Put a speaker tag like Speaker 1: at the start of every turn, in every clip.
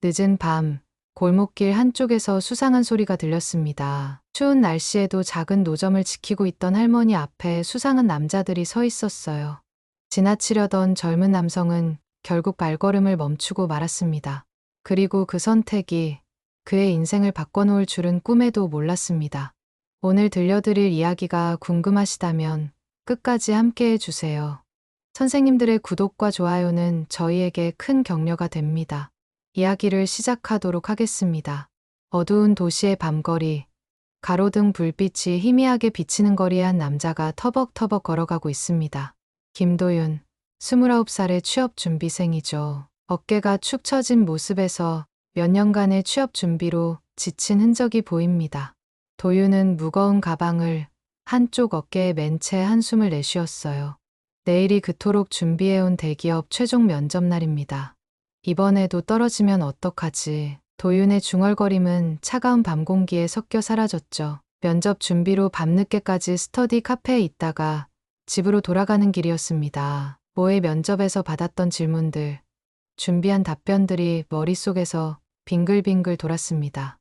Speaker 1: 늦은 밤, 골목길 한쪽에서 수상한 소리가 들렸습니다. 추운 날씨에도 작은 노점을 지키고 있던 할머니 앞에 수상한 남자들이 서 있었어요. 지나치려던 젊은 남성은 결국 발걸음을 멈추고 말았습니다. 그리고 그 선택이 그의 인생을 바꿔놓을 줄은 꿈에도 몰랐습니다. 오늘 들려드릴 이야기가 궁금하시다면 끝까지 함께 해주세요. 선생님들의 구독과 좋아요는 저희에게 큰 격려가 됩니다. 이야기를 시작하도록 하겠습니다. 어두운 도시의 밤거리, 가로등 불빛이 희미하게 비치는 거리에 한 남자가 터벅터벅 걸어가고 있습니다. 김도윤, 29살의 취업준비생이죠. 어깨가 축 처진 모습에서 몇 년간의 취업 준비로 지친 흔적이 보입니다. 도윤은 무거운 가방을 한쪽 어깨에 맨 채 한숨을 내쉬었어요. 내일이 그토록 준비해온 대기업 최종 면접 날입니다. 이번에도 떨어지면 어떡하지? 도윤의 중얼거림은 차가운 밤 공기에 섞여 사라졌죠. 면접 준비로 밤늦게까지 스터디 카페에 있다가 집으로 돌아가는 길이었습니다. 모의 면접에서 받았던 질문들, 준비한 답변들이 머릿속에서 빙글빙글 돌았습니다.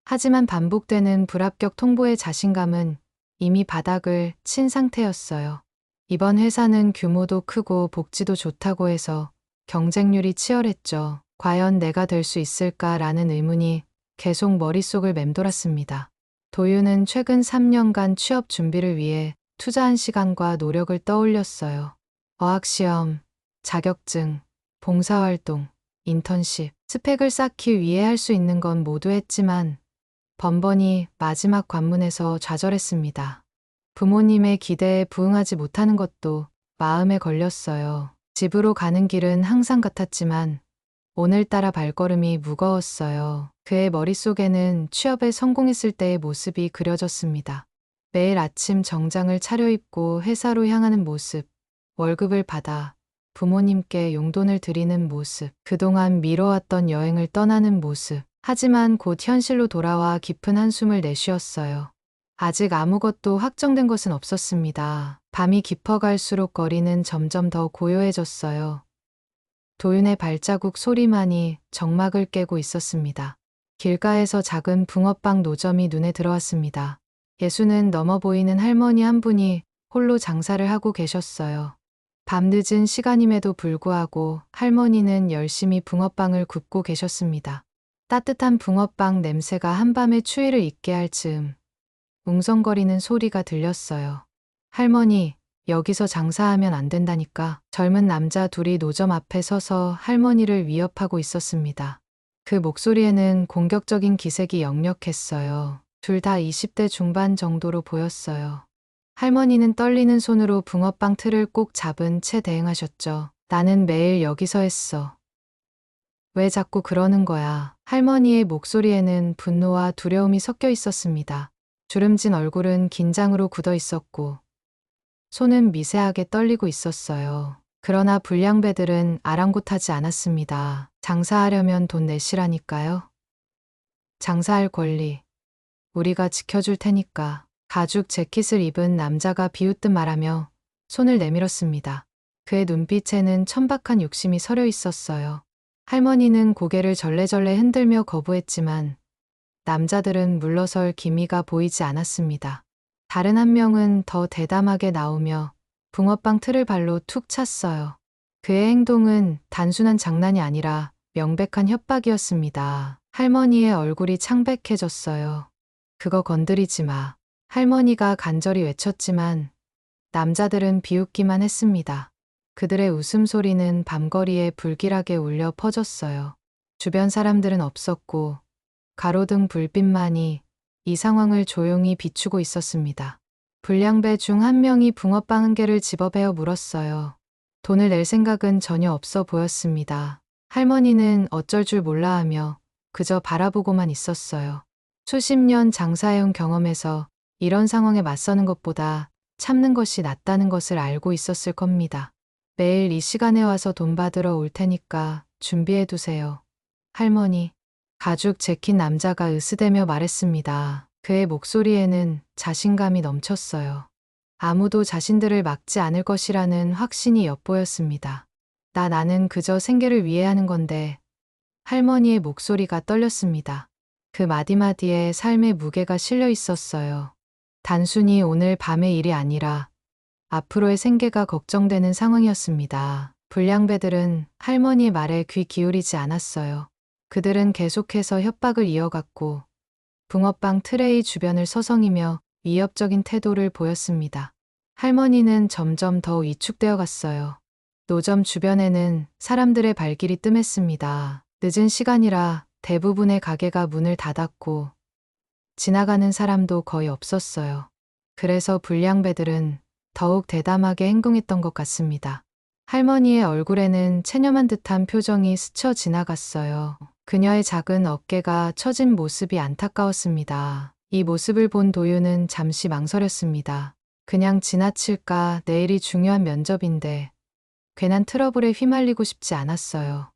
Speaker 1: 하지만 반복되는 불합격 통보의 자신감은 이미 바닥을 친 상태였어요. 이번 회사는 규모도 크고 복지도 좋다고 해서 경쟁률이 치열했죠. 과연 내가 될 수 있을까라는 의문이 계속 머릿속을 맴돌았습니다. 도윤은 최근 3년간 취업 준비를 위해 투자한 시간과 노력을 떠올렸어요. 어학시험, 자격증, 봉사활동, 인턴십, 스펙을 쌓기 위해 할 수 있는 건 모두 했지만 번번이 마지막 관문에서 좌절했습니다. 부모님의 기대에 부응하지 못하는 것도 마음에 걸렸어요. 집으로 가는 길은 항상 같았지만 오늘따라 발걸음이 무거웠어요. 그의 머릿속에는 취업에 성공했을 때의 모습이 그려졌습니다. 매일 아침 정장을 차려입고 회사로 향하는 모습, 월급을 받아 부모님께 용돈을 드리는 모습, 그동안 미뤄왔던 여행을 떠나는 모습. 하지만 곧 현실로 돌아와 깊은 한숨을 내쉬었어요. 아직 아무것도 확정된 것은 없었습니다. 밤이 깊어갈수록 거리는 점점 더 고요해졌어요. 도윤의 발자국 소리만이 정막을 깨고 있었습니다. 길가에서 작은 붕어빵 노점이 눈에 들어왔습니다. 60은 넘어 보이는 할머니 한 분이 홀로 장사를 하고 계셨어요. 밤늦은 시간임에도 불구하고 할머니는 열심히 붕어빵을 굽고 계셨습니다. 따뜻한 붕어빵 냄새가 한밤의 추위를 잊게 할 즈음 웅성거리는 소리가 들렸어요. 할머니, 여기서 장사하면 안 된다니까. 젊은 남자 둘이 노점 앞에 서서 할머니를 위협하고 있었습니다. 그 목소리에는 공격적인 기색이 역력했어요. 둘 다 20대 중반 정도로 보였어요. 할머니는 떨리는 손으로 붕어빵 틀을 꼭 잡은 채 대응하셨죠. 나는 매일 여기서 했어. 왜 자꾸 그러는 거야? 할머니의 목소리에는 분노와 두려움이 섞여 있었습니다. 주름진 얼굴은 긴장으로 굳어 있었고 손은 미세하게 떨리고 있었어요. 그러나 불량배들은 아랑곳하지 않았습니다. 장사하려면 돈 내시라니까요. 장사할 권리 우리가 지켜줄 테니까. 가죽 재킷을 입은 남자가 비웃듯 말하며 손을 내밀었습니다. 그의 눈빛에는 천박한 욕심이 서려 있었어요. 할머니는 고개를 절레절레 흔들며 거부했지만 남자들은 물러설 기미가 보이지 않았습니다. 다른 한 명은 더 대담하게 나오며 붕어빵 틀을 발로 툭 찼어요. 그의 행동은 단순한 장난이 아니라 명백한 협박이었습니다. 할머니의 얼굴이 창백해졌어요. 그거 건드리지 마. 할머니가 간절히 외쳤지만 남자들은 비웃기만 했습니다. 그들의 웃음소리는 밤거리에 불길하게 울려 퍼졌어요. 주변 사람들은 없었고 가로등 불빛만이 이 상황을 조용히 비추고 있었습니다. 불량배 중 한 명이 붕어빵 한 개를 집어베어 물었어요. 돈을 낼 생각은 전혀 없어 보였습니다. 할머니는 어쩔 줄 몰라 하며 그저 바라보고만 있었어요. 수십 년 장사해온 경험에서 이런 상황에 맞서는 것보다 참는 것이 낫다는 것을 알고 있었을 겁니다. 매일 이 시간에 와서 돈 받으러 올 테니까 준비해 두세요. 할머니. 가죽 재킷 남자가 으스대며 말했습니다. 그의 목소리에는 자신감이 넘쳤어요. 아무도 자신들을 막지 않을 것이라는 확신이 엿보였습니다. 나는 그저 생계를 위해 하는 건데 할머니의 목소리가 떨렸습니다. 그 마디마디에 삶의 무게가 실려 있었어요. 단순히 오늘 밤의 일이 아니라 앞으로의 생계가 걱정되는 상황이었습니다. 불량배들은 할머니의 말에 귀 기울이지 않았어요. 그들은 계속해서 협박을 이어갔고 붕어빵 트레이 주변을 서성이며 위협적인 태도를 보였습니다. 할머니는 점점 더 위축되어 갔어요. 노점 주변에는 사람들의 발길이 뜸했습니다. 늦은 시간이라 대부분의 가게가 문을 닫았고 지나가는 사람도 거의 없었어요. 그래서 불량배들은 더욱 대담하게 행동했던 것 같습니다. 할머니의 얼굴에는 체념한 듯한 표정이 스쳐 지나갔어요. 그녀의 작은 어깨가 처진 모습이 안타까웠습니다. 이 모습을 본 도윤은 잠시 망설였습니다. 그냥 지나칠까, 내일이 중요한 면접인데 괜한 트러블에 휘말리고 싶지 않았어요.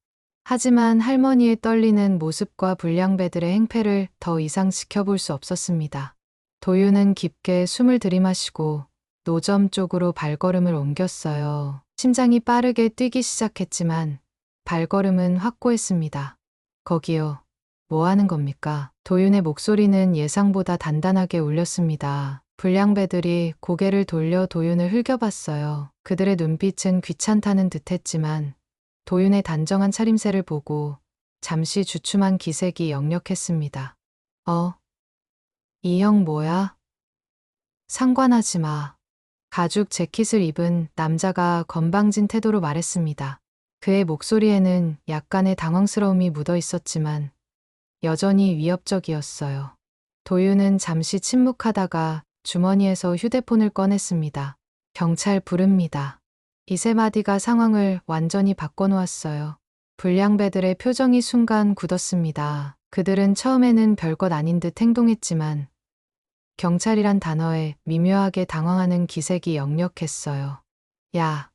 Speaker 1: 하지만 할머니의 떨리는 모습과 불량배들의 행패를 더 이상 지켜볼 수 없었습니다. 도윤은 깊게 숨을 들이마시고 노점 쪽으로 발걸음을 옮겼어요. 심장이 빠르게 뛰기 시작했지만 발걸음은 확고했습니다. 거기요. 뭐 하는 겁니까? 도윤의 목소리는 예상보다 단단하게 울렸습니다. 불량배들이 고개를 돌려 도윤을 흘겨봤어요. 그들의 눈빛은 귀찮다는 듯했지만 도윤의 단정한 차림새를 보고 잠시 주춤한 기색이 역력했습니다. 이 형 뭐야? 상관하지 마. 가죽 재킷을 입은 남자가 건방진 태도로 말했습니다. 그의 목소리에는 약간의 당황스러움이 묻어 있었지만 여전히 위협적이었어요. 도윤은 잠시 침묵하다가 주머니에서 휴대폰을 꺼냈습니다. 경찰 부릅니다. 이 세 마디가 상황을 완전히 바꿔놓았어요. 불량배들의 표정이 순간 굳었습니다. 그들은 처음에는 별것 아닌 듯 행동했지만 경찰이란 단어에 미묘하게 당황하는 기색이 역력했어요. 야,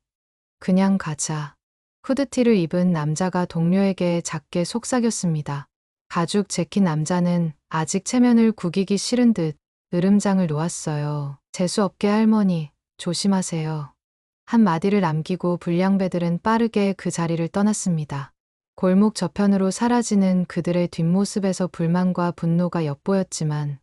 Speaker 1: 그냥 가자. 후드티를 입은 남자가 동료에게 작게 속삭였습니다. 가죽 재킷 남자는 아직 체면을 구기기 싫은 듯 으름장을 놓았어요. 재수없게 할머니, 조심하세요. 한 마디를 남기고 불량배들은 빠르게 그 자리를 떠났습니다. 골목 저편으로 사라지는 그들의 뒷모습에서 불만과 분노가 엿보였지만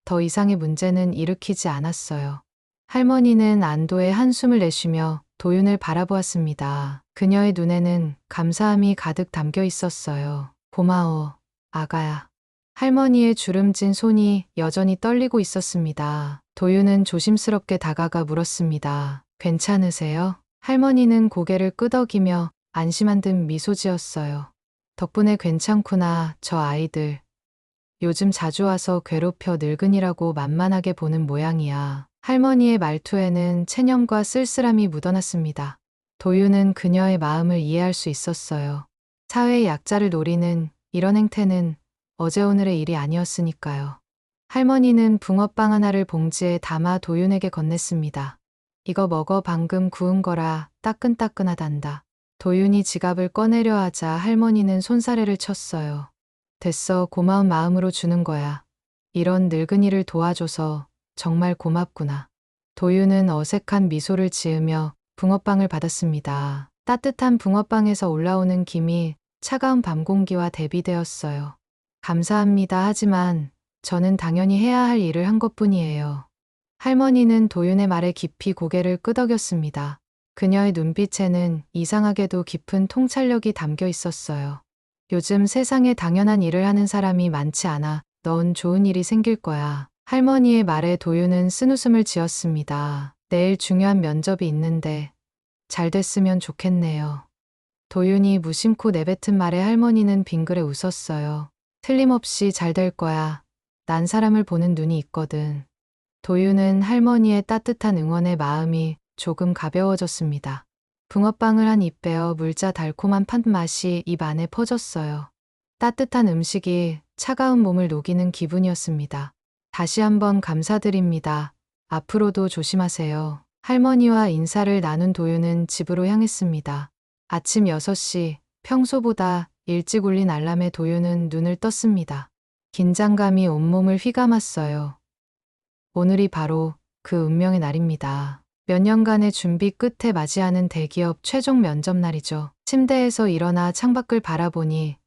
Speaker 1: 더 이상의 문제는 일으키지 않았어요. 할머니는 안도의 한숨을 내쉬며 도윤을 바라보았습니다. 그녀의 눈에는 감사함이 가득 담겨 있었어요. 고마워, 아가야. 할머니의 주름진 손이 여전히 떨리고 있었습니다. 도윤은 조심스럽게 다가가 물었습니다. 괜찮으세요? 할머니는 고개를 끄덕이며 안심한 듯 미소 지었어요. 덕분에 괜찮구나, 저 아이들. 요즘 자주 와서 괴롭혀 늙은이라고 만만하게 보는 모양이야. 할머니의 말투에는 체념과 쓸쓸함이 묻어났습니다. 도윤은 그녀의 마음을 이해할 수 있었어요. 사회의 약자를 노리는 이런 행태는 어제 오늘의 일이 아니었으니까요. 할머니는 붕어빵 하나를 봉지에 담아 도윤에게 건넸습니다. 이거 먹어, 방금 구운 거라 따끈따끈하단다. 도윤이 지갑을 꺼내려 하자 할머니는 손사래를 쳤어요. 됐어, 고마운 마음으로 주는 거야. 이런 늙은이를 도와줘서 정말 고맙구나. 도윤은 어색한 미소를 지으며 붕어빵을 받았습니다. 따뜻한 붕어빵에서 올라오는 김이 차가운 밤 공기와 대비되었어요. 감사합니다. 하지만 저는 당연히 해야 할 일을 한 것뿐이에요. 할머니는 도윤의 말에 깊이 고개를 끄덕였습니다. 그녀의 눈빛에는 이상하게도 깊은 통찰력이 담겨 있었어요. 요즘 세상에 당연한 일을 하는 사람이 많지 않아. 넌 좋은 일이 생길 거야. 할머니의 말에 도윤은 쓴웃음을 지었습니다. 내일 중요한 면접이 있는데 잘 됐으면 좋겠네요. 도윤이 무심코 내뱉은 말에 할머니는 빙그레 웃었어요. 틀림없이 잘 될 거야. 난 사람을 보는 눈이 있거든. 도윤은 할머니의 따뜻한 응원의 마음이 조금 가벼워졌습니다. 붕어빵을 한 입 베어 물자 달콤한 팥맛이 입 안에 퍼졌어요. 따뜻한 음식이 차가운 몸을 녹이는 기분이었습니다. 다시 한번 감사드립니다. 앞으로도 조심하세요. 할머니와 인사를 나눈 도윤은 집으로 향했습니다. 아침 6시, 평소보다 일찍 울린 알람에 도윤은 눈을 떴습니다. 긴장감이 온몸을 휘감았어요. 오늘이 바로 그 운명의 날입니다. 몇 년간의 준비 끝에 맞이하는 대기업 최종 면접 날이죠. 침대에서 일어나 창밖을 바라보니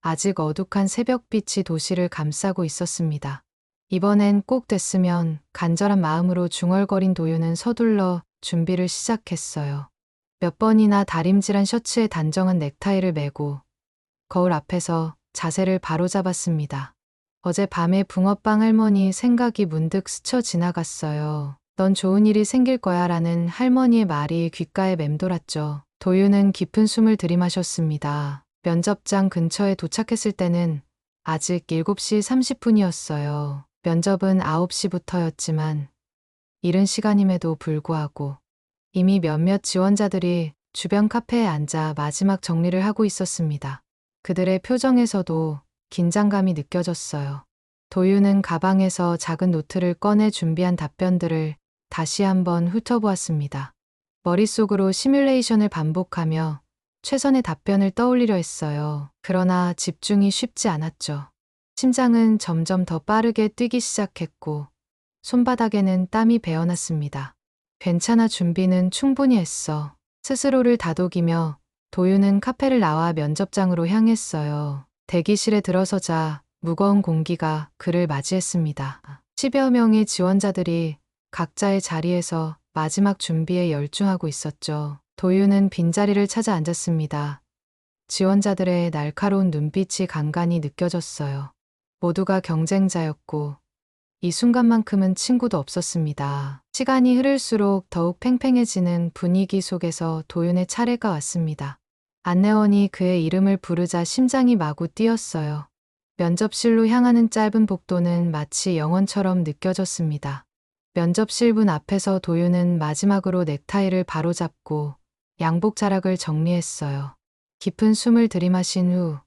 Speaker 1: 아직 어둑한 새벽빛이 도시를 감싸고 있었습니다. 이번엔 꼭 됐으면 간절한 마음으로 중얼거린 도윤은 서둘러 준비를 시작했어요. 몇 번이나 다림질한 셔츠에 단정한 넥타이를 매고 거울 앞에서 자세를 바로잡았습니다. 어젯밤에 붕어빵 할머니 생각이 문득 스쳐 지나갔어요. 넌 좋은 일이 생길 거야 라는 할머니의 말이 귓가에 맴돌았죠. 도윤은 깊은 숨을 들이마셨습니다. 면접장 근처에 도착했을 때는 아직 7시 30분이었어요. 면접은 9시부터였지만 이른 시간임에도 불구하고 이미 몇몇 지원자들이 주변 카페에 앉아 마지막 정리를 하고 있었습니다. 그들의 표정에서도 긴장감이 느껴졌어요. 도윤은 가방에서 작은 노트를 꺼내 준비한 답변들을 다시 한번 훑어보았습니다. 머릿속으로 시뮬레이션을 반복하며 최선의 답변을 떠올리려 했어요. 그러나 집중이 쉽지 않았죠. 심장은 점점 더 빠르게 뛰기 시작했고 손바닥에는 땀이 배어났습니다. 괜찮아, 준비는 충분히 했어. 스스로를 다독이며 도윤은 카페를 나와 면접장으로 향했어요. 대기실에 들어서자 무거운 공기가 그를 맞이했습니다. 10여 명의 지원자들이 각자의 자리에서 마지막 준비에 열중하고 있었죠. 도윤은 빈자리를 찾아 앉았습니다. 지원자들의 날카로운 눈빛이 간간히 느껴졌어요. 모두가 경쟁자였고 이 순간만큼은 친구도 없었습니다. 시간이 흐를수록 더욱 팽팽해지는 분위기 속에서 도윤의 차례가 왔습니다. 안내원이 그의 이름을 부르자 심장이 마구 뛰었어요. 면접실로 향하는 짧은 복도는 마치 영원처럼 느껴졌습니다. 면접실 문 앞에서 도윤은 마지막으로 넥타이를 바로잡고 양복 자락을 정리했어요. 깊은 숨을 들이마신 후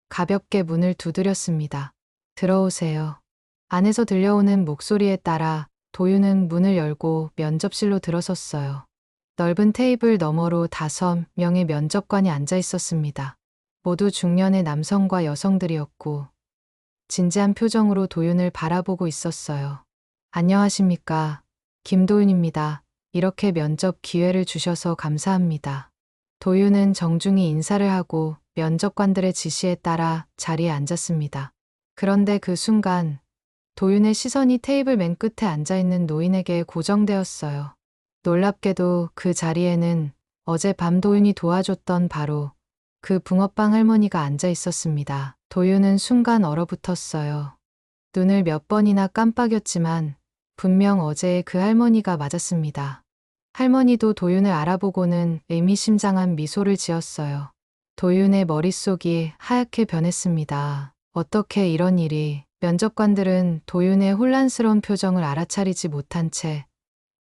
Speaker 1: 가볍게 문을 두드렸습니다. 들어오세요. 안에서 들려오는 목소리에 따라 도윤은 문을 열고 면접실로 들어섰어요. 넓은 테이블 너머로 5명의 면접관이 앉아 있었습니다. 모두 중년의 남성과 여성들이었고 진지한 표정으로 도윤을 바라보고 있었어요. 안녕하십니까. 김도윤입니다. 이렇게 면접 기회를 주셔서 감사합니다. 도윤은 정중히 인사를 하고 면접관들의 지시에 따라 자리에 앉았습니다. 그런데 그 순간 도윤의 시선이 테이블 맨 끝에 앉아있는 노인에게 고정되었어요. 놀랍게도 그 자리에는 어젯밤 도윤이 도와줬던 바로 그 붕어빵 할머니가 앉아 있었습니다. 도윤은 순간 얼어붙었어요. 눈을 몇 번이나 깜빡였지만 분명 어제의 그 할머니가 맞았습니다. 할머니도 도윤을 알아보고는 의미심장한 미소를 지었어요. 도윤의 머릿속이 하얗게 변했습니다. 어떻게 이런 일이. 면접관들은 도윤의 혼란스러운 표정을 알아차리지 못한 채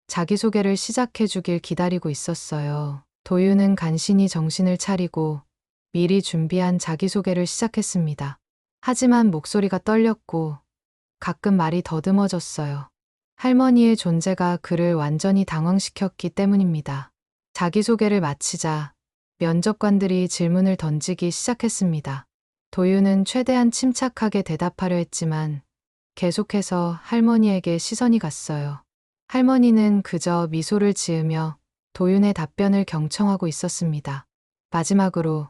Speaker 1: 자기소개를 시작해주길 기다리고 있었어요. 도윤은 간신히 정신을 차리고 미리 준비한 자기소개를 시작했습니다. 하지만 목소리가 떨렸고 가끔 말이 더듬어졌어요. 할머니의 존재가 그를 완전히 당황시켰기 때문입니다. 자기소개를 마치자 면접관들이 질문을 던지기 시작했습니다. 도윤은 최대한 침착하게 대답하려 했지만 계속해서 할머니에게 시선이 갔어요. 할머니는 그저 미소를 지으며 도윤의 답변을 경청하고 있었습니다. 마지막으로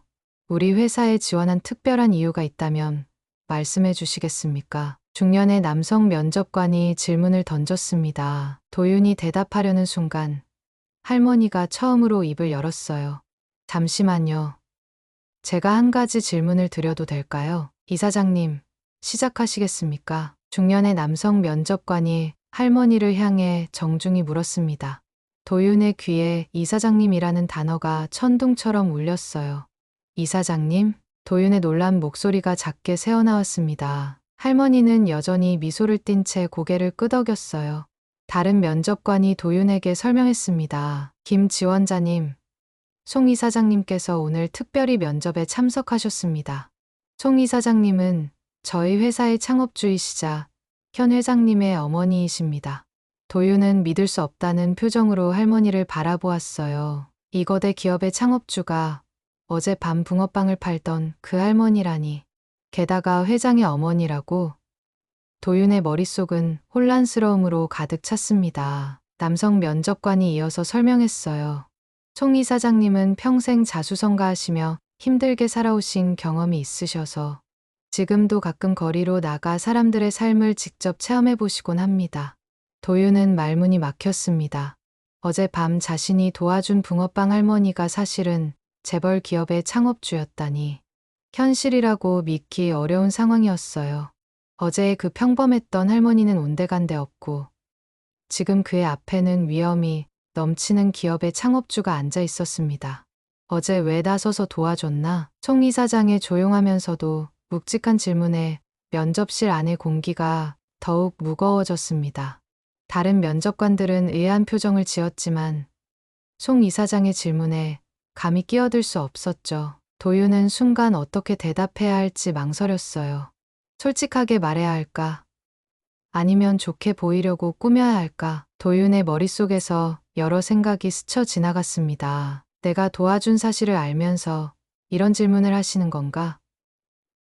Speaker 1: 우리 회사에 지원한 특별한 이유가 있다면 말씀해 주시겠습니까? 중년의 남성 면접관이 질문을 던졌습니다. 도윤이 대답하려는 순간 할머니가 처음으로 입을 열었어요. 잠시만요. 제가 한 가지 질문을 드려도 될까요? 이사장님, 시작하시겠습니까? 중년의 남성 면접관이 할머니를 향해 정중히 물었습니다. 도윤의 귀에 이사장님이라는 단어가 천둥처럼 울렸어요. 이사장님? 도윤의 놀란 목소리가 작게 새어나왔습니다. 할머니는 여전히 미소를 띤 채 고개를 끄덕였어요. 다른 면접관이 도윤에게 설명했습니다. 김 지원자님, 송 이사장님께서 오늘 특별히 면접에 참석하셨습니다. 송 이사장님은 저희 회사의 창업주이시자 현 회장님의 어머니이십니다. 도윤은 믿을 수 없다는 표정으로 할머니를 바라보았어요. 이 거대 기업의 창업주가 어젯밤 붕어빵을 팔던 그 할머니라니. 게다가 회장의 어머니라고. 도윤의 머릿속은 혼란스러움으로 가득 찼습니다. 남성 면접관이 이어서 설명했어요. 송 이사장님은 평생 자수성가하시며 힘들게 살아오신 경험이 있으셔서 지금도 가끔 거리로 나가 사람들의 삶을 직접 체험해 보시곤 합니다. 도윤은 말문이 막혔습니다. 어젯밤 자신이 도와준 붕어빵 할머니가 사실은 재벌 기업의 창업주였다니. 현실이라고 믿기 어려운 상황이었어요. 어제 그 평범했던 할머니는 온데간데 없고 지금 그의 앞에는 위험이 넘치는 기업의 창업주가 앉아 있었습니다. 어제 왜 나서서 도와줬나? 송 이사장의 조용하면서도 묵직한 질문에 면접실 안의 공기가 더욱 무거워졌습니다. 다른 면접관들은 의아한 표정을 지었지만 송 이사장의 질문에 감히 끼어들 수 없었죠. 도윤은 순간 어떻게 대답해야 할지 망설였어요. 솔직하게 말해야 할까? 아니면 좋게 보이려고 꾸며야 할까? 도윤의 머릿속에서 여러 생각이 스쳐 지나갔습니다. 내가 도와준 사실을 알면서 이런 질문을 하시는 건가?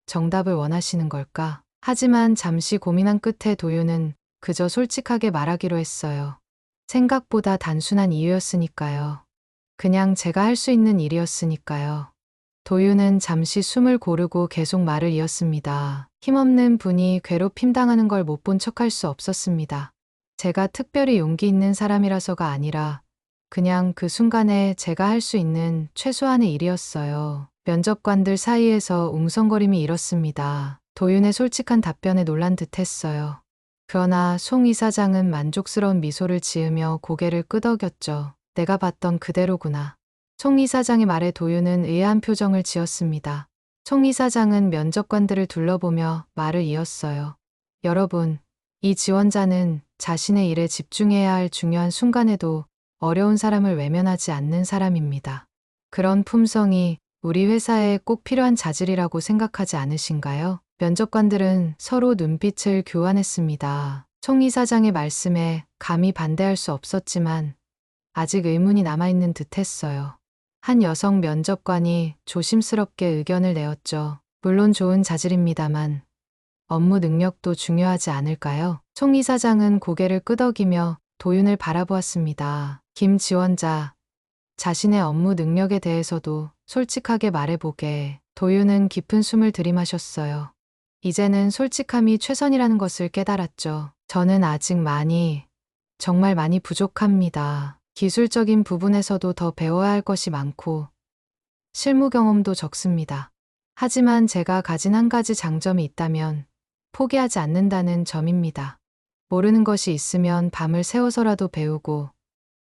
Speaker 1: 정답을 원하시는 걸까? 하지만 잠시 고민한 끝에 도윤은 그저 솔직하게 말하기로 했어요. 생각보다 단순한 이유였으니까요. 그냥 제가 할 수 있는 일이었으니까요. 도윤은 잠시 숨을 고르고 계속 말을 이었습니다. 힘없는 분이 괴롭힘 당하는 걸 못 본 척할 수 없었습니다. 제가 특별히 용기 있는 사람이라서가 아니라 그냥 그 순간에 제가 할 수 있는 최소한의 일이었어요. 면접관들 사이에서 웅성거림이 일었습니다. 도윤의 솔직한 답변에 놀란 듯 했어요. 그러나 송 이사장은 만족스러운 미소를 지으며 고개를 끄덕였죠. 내가 봤던 그대로구나. 송 이사장의 말에 도윤은 의아한 표정을 지었습니다. 송 이사장은 면접관들을 둘러보며 말을 이었어요. 여러분, 이 지원자는 자신의 일에 집중해야 할 중요한 순간에도 어려운 사람을 외면하지 않는 사람입니다. 그런 품성이 우리 회사에 꼭 필요한 자질이라고 생각하지 않으신가요? 면접관들은 서로 눈빛을 교환했습니다. 송 이사장의 말씀에 감히 반대할 수 없었지만 아직 의문이 남아있는 듯 했어요. 한 여성 면접관이 조심스럽게 의견을 내었죠. 물론 좋은 자질입니다만 업무 능력도 중요하지 않을까요? 송 이사장은 고개를 끄덕이며 도윤을 바라보았습니다. 김 지원자, 자신의 업무 능력에 대해서도 솔직하게 말해보게. 도윤은 깊은 숨을 들이마셨어요. 이제는 솔직함이 최선이라는 것을 깨달았죠. 저는 아직 정말 많이 부족합니다. 기술적인 부분에서도 더 배워야 할 것이 많고 실무 경험도 적습니다. 하지만 제가 가진 한 가지 장점이 있다면 포기하지 않는다는 점입니다. 모르는 것이 있으면 밤을 새워서라도 배우고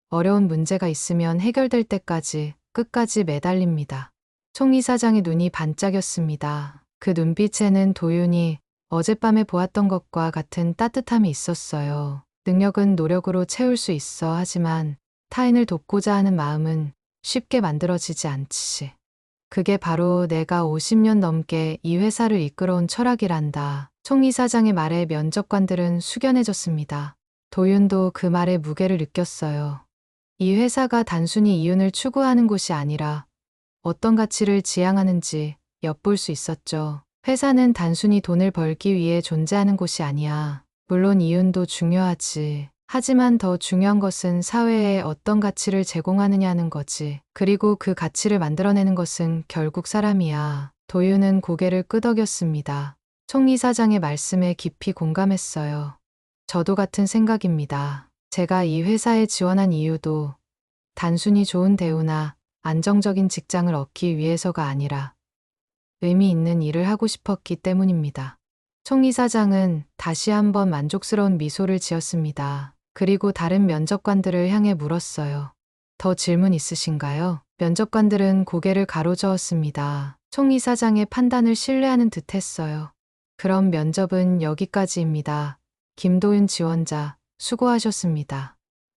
Speaker 1: 어려운 문제가 있으면 해결될 때까지 끝까지 매달립니다. 송 이사장의 눈이 반짝였습니다. 그 눈빛에는 도윤이 어젯밤에 보았던 것과 같은 따뜻함이 있었어요. 능력은 노력으로 채울 수 있어. 하지만 타인을 돕고자 하는 마음은 쉽게 만들어지지 않지. 그게 바로 내가 50년 넘게 이 회사를 이끌어온 철학이란다. 송 이사장의 말에 면접관들은 숙연해졌습니다. 도윤도 그 말의 무게를 느꼈어요. 이 회사가 단순히 이윤을 추구하는 곳이 아니라 어떤 가치를 지향하는지 엿볼 수 있었죠. 회사는 단순히 돈을 벌기 위해 존재하는 곳이 아니야. 물론 이윤도 중요하지. 하지만 더 중요한 것은 사회에 어떤 가치를 제공하느냐는 거지. 그리고 그 가치를 만들어내는 것은 결국 사람이야. 도윤은 고개를 끄덕였습니다. 송 이사장의 말씀에 깊이 공감했어요. 저도 같은 생각입니다. 제가 이 회사에 지원한 이유도 단순히 좋은 대우나 안정적인 직장을 얻기 위해서가 아니라 의미 있는 일을 하고 싶었기 때문입니다. 송 이사장은 다시 한번 만족스러운 미소를 지었습니다. 그리고 다른 면접관들을 향해 물었어요. 더 질문 있으신가요? 면접관들은 고개를 가로저었습니다. 송 이사장의 판단을 신뢰하는 듯 했어요. 그럼 면접은 여기까지입니다. 김도윤 지원자, 수고하셨습니다.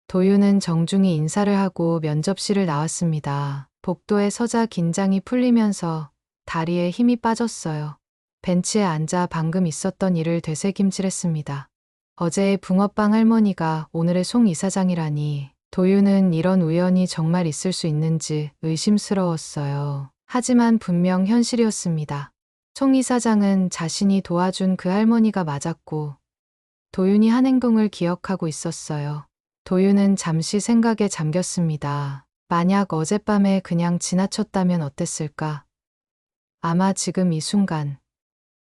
Speaker 1: 도윤은 정중히 인사를 하고 면접실을 나왔습니다. 복도에 서자 긴장이 풀리면서 다리에 힘이 빠졌어요. 벤치에 앉아 방금 있었던 일을 되새김질했습니다. 어제의 붕어빵 할머니가 오늘의 송 이사장이라니. 도윤은 이런 우연이 정말 있을 수 있는지 의심스러웠어요. 하지만 분명 현실이었습니다. 송 이사장은 자신이 도와준 그 할머니가 맞았고 도윤이 한 행동을 기억하고 있었어요. 도윤은 잠시 생각에 잠겼습니다. 만약 어젯밤에 그냥 지나쳤다면 어땠을까? 아마 지금 이 순간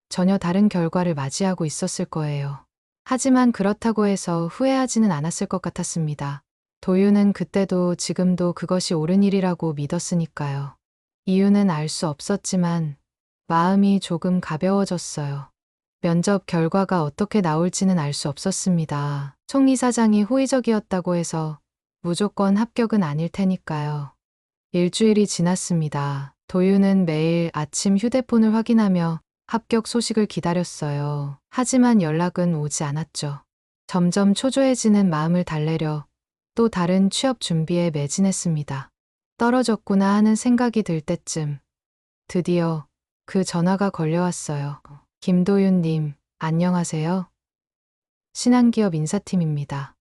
Speaker 1: 전혀 다른 결과를 맞이하고 있었을 거예요. 하지만 그렇다고 해서 후회하지는 않았을 것 같았습니다. 도윤은 그때도 지금도 그것이 옳은 일이라고 믿었으니까요. 이유는 알 수 없었지만 마음이 조금 가벼워졌어요. 면접 결과가 어떻게 나올지는 알 수 없었습니다. 송 이사장이 호의적이었다고 해서 무조건 합격은 아닐 테니까요. 일주일이 지났습니다. 도윤은 매일 아침 휴대폰을 확인하며 합격 소식을 기다렸어요. 하지만 연락은 오지 않았죠. 점점 초조해지는 마음을 달래려 또 다른 취업 준비에 매진했습니다. 떨어졌구나 하는 생각이 들 때쯤 드디어 그 전화가 걸려왔어요. 김도윤님, 안녕하세요. 신한기업 인사팀입니다.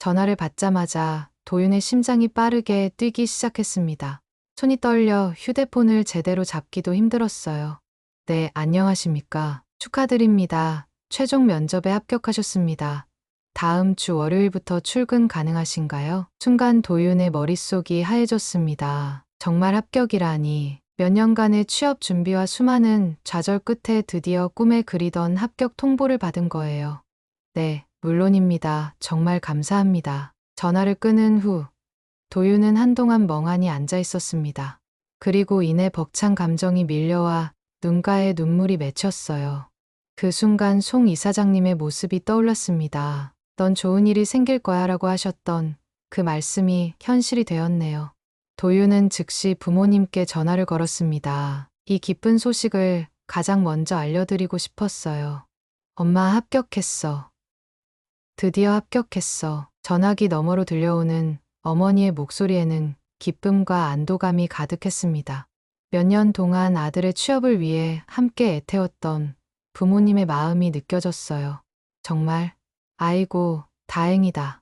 Speaker 1: 전화를 받자마자 도윤의 심장이 빠르게 뛰기 시작했습니다. 손이 떨려 휴대폰을 제대로 잡기도 힘들었어요. 네, 안녕하십니까. 축하드립니다. 최종 면접에 합격하셨습니다. 다음 주 월요일부터 출근 가능하신가요? 순간 도윤의 머릿속이 하얘졌습니다. 정말 합격이라니. 몇 년간의 취업 준비와 수많은 좌절 끝에 드디어 꿈에 그리던 합격 통보를 받은 거예요. 네, 물론입니다. 정말 감사합니다. 전화를 끊은 후 도윤은 한동안 멍하니 앉아 있었습니다. 그리고 이내 벅찬 감정이 밀려와 눈가에 눈물이 맺혔어요. 그 순간 송 이사장님의 모습이 떠올랐습니다. 넌 좋은 일이 생길 거야 라고 하셨던 그 말씀이 현실이 되었네요. 도윤은 즉시 부모님께 전화를 걸었습니다. 이 기쁜 소식을 가장 먼저 알려드리고 싶었어요. 엄마 합격했어. 드디어 합격했어. 전화기 너머로 들려오는 어머니의 목소리에는 기쁨과 안도감이 가득했습니다. 몇 년 동안 아들의 취업을 위해 함께 애태웠던 부모님의 마음이 느껴졌어요. 정말, 아이고, 다행이다.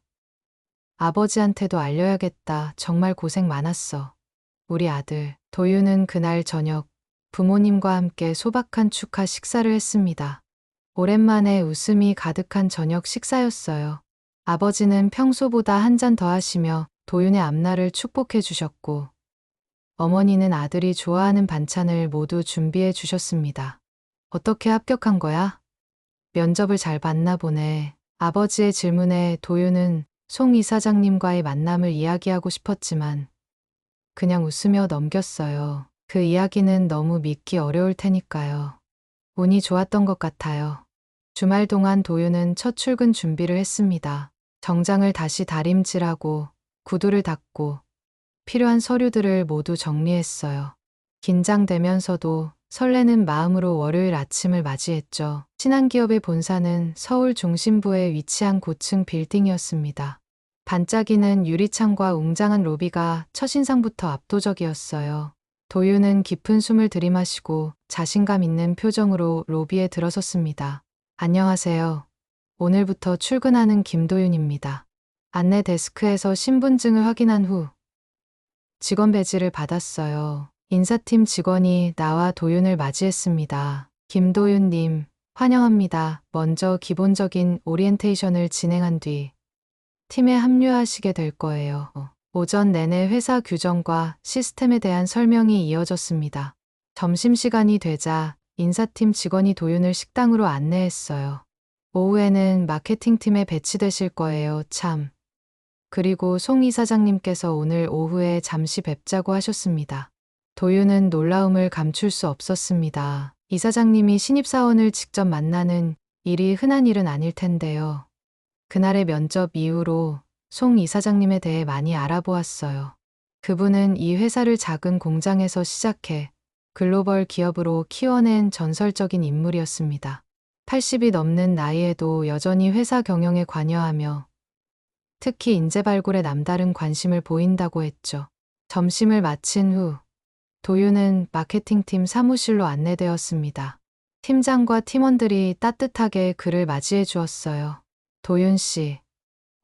Speaker 1: 아버지한테도 알려야겠다. 정말 고생 많았어. 우리 아들. 도윤은 그날 저녁 부모님과 함께 소박한 축하 식사를 했습니다. 오랜만에 웃음이 가득한 저녁 식사였어요. 아버지는 평소보다 한 잔 더 하시며 도윤의 앞날을 축복해 주셨고, 어머니는 아들이 좋아하는 반찬을 모두 준비해 주셨습니다. 어떻게 합격한 거야? 면접을 잘 봤나 보네. 아버지의 질문에 도윤은 송 이사장님과의 만남을 이야기하고 싶었지만 그냥 웃으며 넘겼어요. 그 이야기는 너무 믿기 어려울 테니까요. 운이 좋았던 것 같아요. 주말 동안 도윤은 첫 출근 준비를 했습니다. 정장을 다시 다림질하고 구두를 닦고 필요한 서류들을 모두 정리했어요. 긴장되면서도 설레는 마음으로 월요일 아침을 맞이했죠. 신한기업의 본사는 서울 중심부에 위치한 고층 빌딩이었습니다. 반짝이는 유리창과 웅장한 로비가 첫인상부터 압도적이었어요. 도윤은 깊은 숨을 들이마시고 자신감 있는 표정으로 로비에 들어섰습니다. 안녕하세요. 오늘부터 출근하는 김도윤입니다. 안내 데스크에서 신분증을 확인한 후 직원 배지를 받았어요. 인사팀 직원이 나와 도윤을 맞이했습니다. 김도윤님, 환영합니다. 먼저 기본적인 오리엔테이션을 진행한 뒤 팀에 합류하시게 될 거예요. 오전 내내 회사 규정과 시스템에 대한 설명이 이어졌습니다. 점심시간이 되자 인사팀 직원이 도윤을 식당으로 안내했어요. 오후에는 마케팅팀에 배치되실 거예요, 참. 그리고 송 이사장님께서 오늘 오후에 잠시 뵙자고 하셨습니다. 도윤은 놀라움을 감출 수 없었습니다. 이사장님이 신입사원을 직접 만나는 일이 흔한 일은 아닐 텐데요. 그날의 면접 이후로 송 이사장님에 대해 많이 알아보았어요. 그분은 이 회사를 작은 공장에서 시작해 글로벌 기업으로 키워낸 전설적인 인물이었습니다. 80이 넘는 나이에도 여전히 회사 경영에 관여하며 특히 인재 발굴에 남다른 관심을 보인다고 했죠. 점심을 마친 후 도윤은 마케팅팀 사무실로 안내되었습니다. 팀장과 팀원들이 따뜻하게 그를 맞이해 주었어요. 도윤 씨,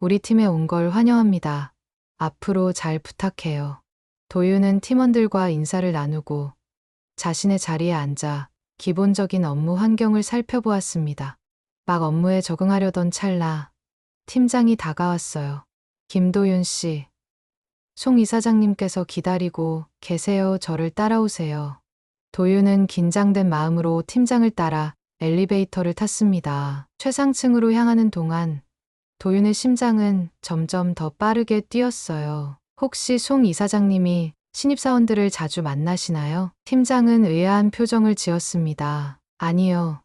Speaker 1: 우리 팀에 온 걸 환영합니다. 앞으로 잘 부탁해요. 도윤은 팀원들과 인사를 나누고 자신의 자리에 앉아 기본적인 업무 환경을 살펴보았습니다. 막 업무에 적응하려던 찰나 팀장이 다가왔어요. 김도윤 씨, 송 이사장님께서 기다리고 계세요. 저를 따라오세요. 도윤은 긴장된 마음으로 팀장을 따라 엘리베이터를 탔습니다. 최상층으로 향하는 동안 도윤의 심장은 점점 더 빠르게 뛰었어요. 혹시 송 이사장님이 신입사원들을 자주 만나시나요? 팀장은 의아한 표정을 지었습니다. 아니요.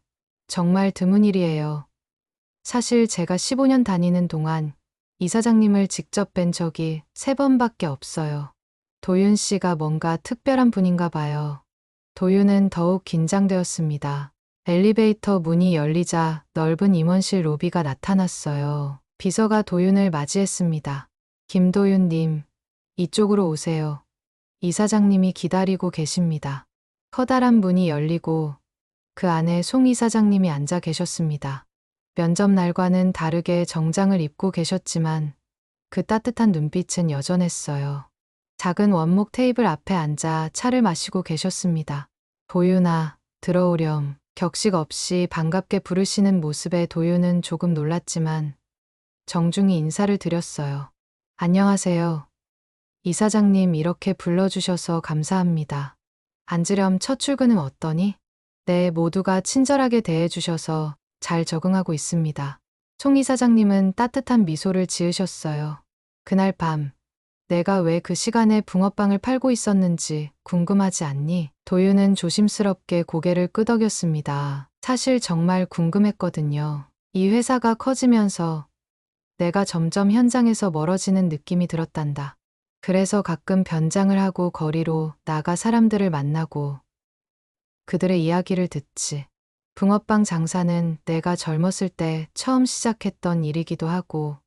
Speaker 1: 정말 드문 일이에요. 사실 제가 15년 다니는 동안 이사장님을 직접 뵌 적이 3번밖에 없어요. 도윤 씨가 뭔가 특별한 분인가 봐요. 도윤은 더욱 긴장되었습니다. 엘리베이터 문이 열리자 넓은 임원실 로비가 나타났어요. 비서가 도윤을 맞이했습니다. 김도윤님, 이쪽으로 오세요. 이사장님이 기다리고 계십니다. 커다란 문이 열리고 그 안에 송 이사장님이 앉아 계셨습니다. 면접 날과는 다르게 정장을 입고 계셨지만 그 따뜻한 눈빛은 여전했어요. 작은 원목 테이블 앞에 앉아 차를 마시고 계셨습니다. 도윤아, 들어오렴. 격식 없이 반갑게 부르시는 모습에 도윤은 조금 놀랐지만 정중히 인사를 드렸어요. 안녕하세요. 이사장님 이렇게 불러주셔서 감사합니다. 앉으렴. 첫 출근은 어떠니? 네, 모두가 친절하게 대해주셔서 잘 적응하고 있습니다. 송 이사장님은 따뜻한 미소를 지으셨어요. 그날 밤, 내가 왜 그 시간에 붕어빵을 팔고 있었는지 궁금하지 않니? 도윤은 조심스럽게 고개를 끄덕였습니다. 사실 정말 궁금했거든요. 이 회사가 커지면서 내가 점점 현장에서 멀어지는 느낌이 들었단다. 그래서 가끔 변장을 하고 거리로 나가 사람들을 만나고 그들의 이야기를 듣지. 붕어빵 장사는 내가 젊었을 때 처음 시작했던 일이기도 하고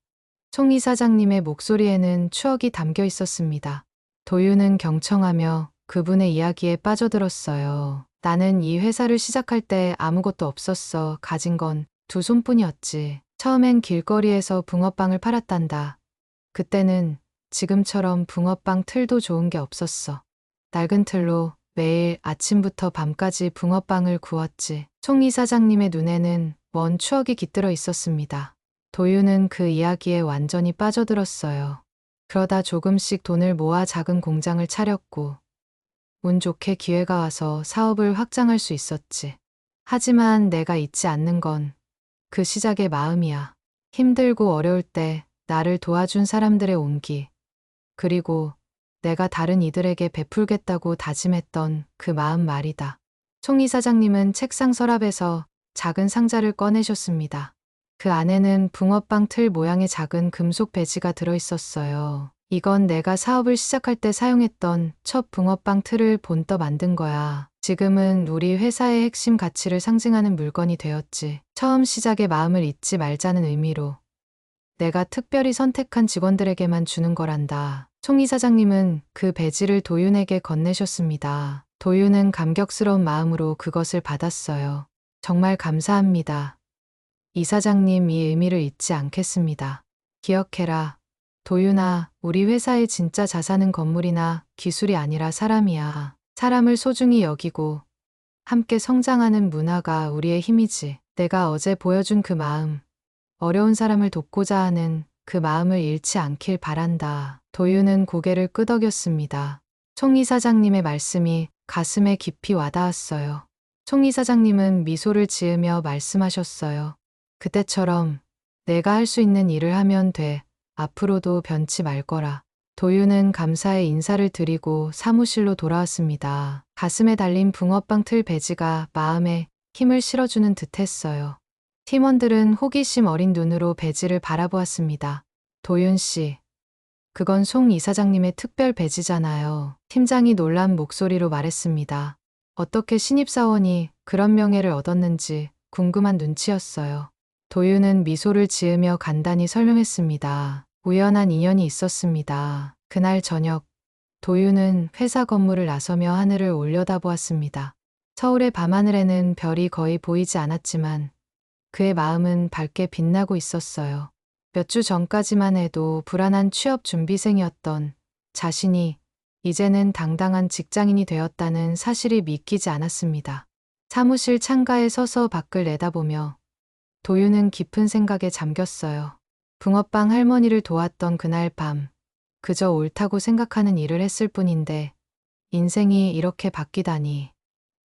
Speaker 1: 송 이사장님의 목소리에는 추억이 담겨 있었습니다. 도윤은 경청하며 그분의 이야기에 빠져들었어요. 나는 이 회사를 시작할 때 아무것도 없었어. 가진 건 2손뿐이었지. 처음엔 길거리에서 붕어빵을 팔았단다. 그때는 지금처럼 붕어빵 틀도 좋은 게 없었어. 낡은 틀로 매일 아침부터 밤까지 붕어빵을 구웠지. 송 이사장님의 눈에는 먼 추억이 깃들어 있었습니다. 도윤은 그 이야기에 완전히 빠져들었어요. 그러다 조금씩 돈을 모아 작은 공장을 차렸고 운 좋게 기회가 와서 사업을 확장할 수 있었지. 하지만 내가 잊지 않는 건 그 시작의 마음이야. 힘들고 어려울 때 나를 도와준 사람들의 온기, 그리고 내가 다른 이들에게 베풀겠다고 다짐했던 그 마음 말이다. 송 이사장님은 책상 서랍에서 작은 상자를 꺼내셨습니다. 그 안에는 붕어빵 틀 모양의 작은 금속 배지가 들어있었어요. 이건 내가 사업을 시작할 때 사용했던 첫 붕어빵 틀을 본떠 만든 거야. 지금은 우리 회사의 핵심 가치를 상징하는 물건이 되었지. 처음 시작의 마음을 잊지 말자는 의미로 내가 특별히 선택한 직원들에게만 주는 거란다. 송 이사장님은 그 배지를 도윤에게 건네셨습니다. 도윤은 감격스러운 마음으로 그것을 받았어요. 정말 감사합니다. 이사장님, 이 의미를 잊지 않겠습니다. 기억해라. 도윤아, 우리 회사의 진짜 자산은 건물이나 기술이 아니라 사람이야. 사람을 소중히 여기고 함께 성장하는 문화가 우리의 힘이지. 내가 어제 보여준 그 마음, 어려운 사람을 돕고자 하는 그 마음을 잃지 않길 바란다. 도윤은 고개를 끄덕였습니다. 송 이사장님의 말씀이 가슴에 깊이 와닿았어요. 송 이사장님은 미소를 지으며 말씀하셨어요. 그때처럼 내가 할 수 있는 일을 하면 돼. 앞으로도 변치 말 거라. 도윤은 감사의 인사를 드리고 사무실로 돌아왔습니다. 가슴에 달린 붕어빵 틀 배지가 마음에 힘을 실어주는 듯 했어요. 팀원들은 호기심 어린 눈으로 배지를 바라보았습니다. 도윤 씨, 그건 송 이사장님의 특별 배지잖아요. 팀장이 놀란 목소리로 말했습니다. 어떻게 신입사원이 그런 명예를 얻었는지 궁금한 눈치였어요. 도윤은 미소를 지으며 간단히 설명했습니다. 우연한 인연이 있었습니다. 그날 저녁, 도윤은 회사 건물을 나서며 하늘을 올려다보았습니다. 서울의 밤하늘에는 별이 거의 보이지 않았지만 그의 마음은 밝게 빛나고 있었어요. 몇 주 전까지만 해도 불안한 취업 준비생이었던 자신이 이제는 당당한 직장인이 되었다는 사실이 믿기지 않았습니다. 사무실 창가에 서서 밖을 내다보며 도윤은 깊은 생각에 잠겼어요. 붕어빵 할머니를 도왔던 그날 밤, 그저 옳다고 생각하는 일을 했을 뿐인데 인생이 이렇게 바뀌다니.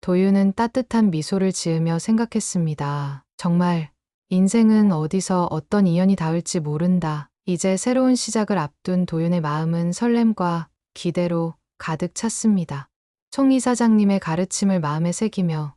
Speaker 1: 도유는 따뜻한 미소를 지으며 생각했습니다. 정말 인생은 어디서 어떤 인연이 닿을지 모른다. 이제 새로운 시작을 앞둔 도윤의 마음은 설렘과 기대로 가득 찼습니다. 송 이사장님의 가르침을 마음에 새기며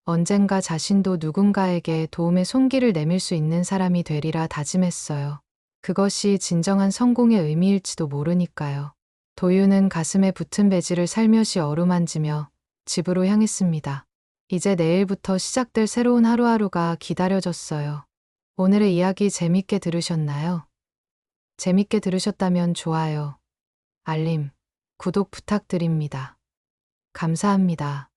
Speaker 1: 언젠가 자신도 누군가에게 도움의 손길을 내밀 수 있는 사람이 되리라 다짐했어요. 그것이 진정한 성공의 의미일지도 모르니까요. 도윤은 가슴에 붙은 배지를 살며시 어루만지며 집으로 향했습니다. 이제 내일부터 시작될 새로운 하루하루가 기다려졌어요. 오늘의 이야기 재밌게 들으셨나요? 재밌게 들으셨다면 좋아요, 알림, 구독 부탁드립니다. 감사합니다.